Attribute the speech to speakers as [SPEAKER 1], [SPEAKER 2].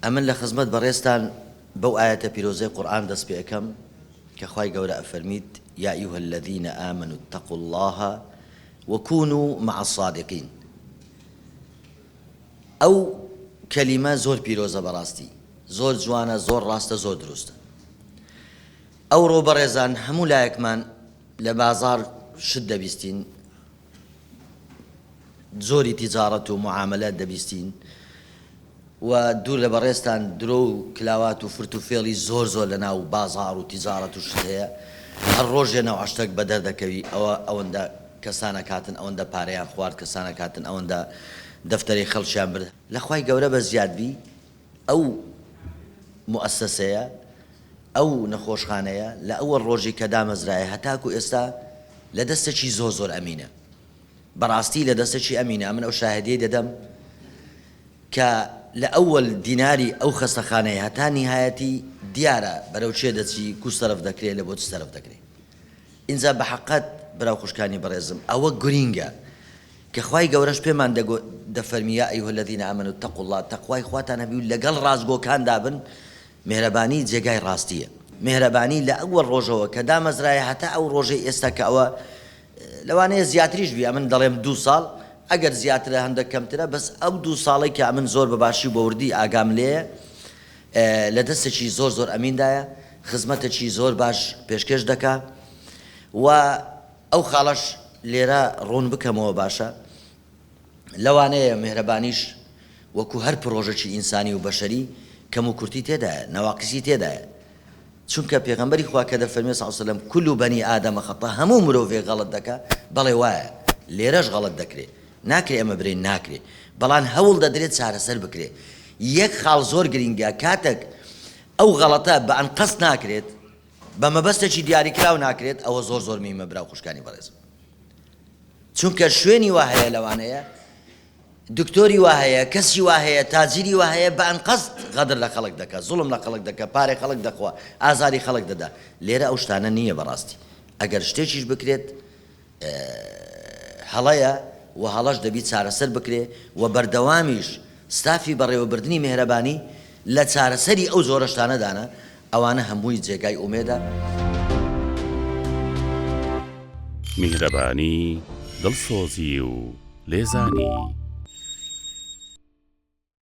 [SPEAKER 1] ئەمن لە خزمەت بەڕێستان بەو ئاەتە پیرۆزەی قورئان دەست پێ ئەەکەم کە خوای گەورە ئەفەرمید یا ئەیها الذین آمنوا اتقوا الله وكونوا مع الصادقين. ئەو کەلیمە زۆر پیرۆزە بەڕاستی، زۆر جوانە، زۆر ڕاستە، زۆر دروستە. ئەو ڕۆ بەڕێزان هەموو لایەکمان لە بازار شت دەبیستین، زۆری تیجارەت و معاملات دەبیستین و دوور لە بەڕێستان درۆ و کلاوات و فرت و فێڵی زۆر زۆر لە ناو بازار و تیجارەت و شت هەیە. هەر ڕۆژێ ناو عەشتێک بەدەر دەکەوی، ئەوەندە کەسانە کاتن، ئەوەندە پارەیان خوارد، کەسانە کاتن، ئەوەندە دەفتەری خەڵکیان برد. لە خوای گەورە بە زیادبی ئەو مؤسسەیە، ئەو نەخۆشخانەیە لە ئەوە ڕۆژی کە دامەزرایە هەتاکو ئێستا لە دەستێکی زۆر زۆر ئەمینە. بەڕاستی لە دەستێکی ئەمینە. من ئەو شاهدیەی دەدەم کە لە ئەوەل دیناری ئەو خەستەخانەیە هەتا نیهایەتی دیارە بەرەو چێ دەچی کوس تەرەف دەکرێت لە بۆ چ تەرەف دەکرێت. ئینجا بە حەقەت براو خوشکانی بەڕێزم ئەوە گرینگە کە خوای گەورەش پێمان دەفەرمی یا ئەیها الذین آمنوا اتقوا الله، تەقوای خواتان هەبی و لەگەڵ ڕازگۆکاندا بن. میهرەبانی جێگای ڕاستیە. میهرەبانی لە ئەوە ڕۆژەوە کە دامەزرایە هەتا ئەو ڕۆژەی ئێستا کە ئەوە لەوانەیە زیاتریش بی، ئەمن دەڵێم 2 ساڵ، ئەگەر زیاترە هەندێک کەمترە، بەس ئەو 2 ساڵی کە ئەمن زۆر بەباشی بە وردی ئاگام لێیە لە دەستێکی زۆر زۆر ئەمیندایە، خزمەتێکی زۆر باش پێشکەش دەکا و ئەو خاڵەش لێرە ڕوون بکەمەوە باشە. لەوانەیە میهرەبانیش وەکو هەر پرۆژەکی ئینسانی و بەشەری کەم و کورتی تێدایە، نەواقیسی تێدایە. چونکە پێغەمبەری خوا کە دەفەرمێ صلی الله علیه وسلم کل بەنی ئادەمە خەتا، هەموو مرۆڤێک غەڵەت دەکا. بەڵێ وایە، لێرەش غەڵەت دەکرێت، ناکرێ ئەمە برین ناکرێ، بەڵام هەوڵ دەدرێت چارەسەر بکرێ. یەک خاڵ زۆر گرینگە، کاتێک ئەو غەڵەتە بە ئەن قەست ناکرێت، بە مەبەستێکی دیاریکراو ناکرێت، ئەوە زۆر زۆر میمە براو خوشکانی بەڕێزم. چونکە شوێنی وا هەیە، لەوانەیە دکتۆری وا هەیە، کەسی وا هەیە، تاجیری وا هەیە، بە ئەن قەست غەدر لە خەڵک دەکات، زوڵم لە خەڵک دەکات، پارەی خەڵک دەخوا، ئازاری خەڵک دەدا. لێرە ئەو شتانە نییە بەڕاستی. ئەگەر شتێکیش بکرێت هەڵەیە و هەڵەش دەبی چارەسەر بکرێ و بەردەوامیش ستافی بەڕێوەبردننی میهرەبانی لە چارەسەری ئەو زۆرە شتانەدانە. ئەوانە هەمووی جێگای ئومێدە.
[SPEAKER 2] میهرەبانی، دڵسۆزی و لێزانی.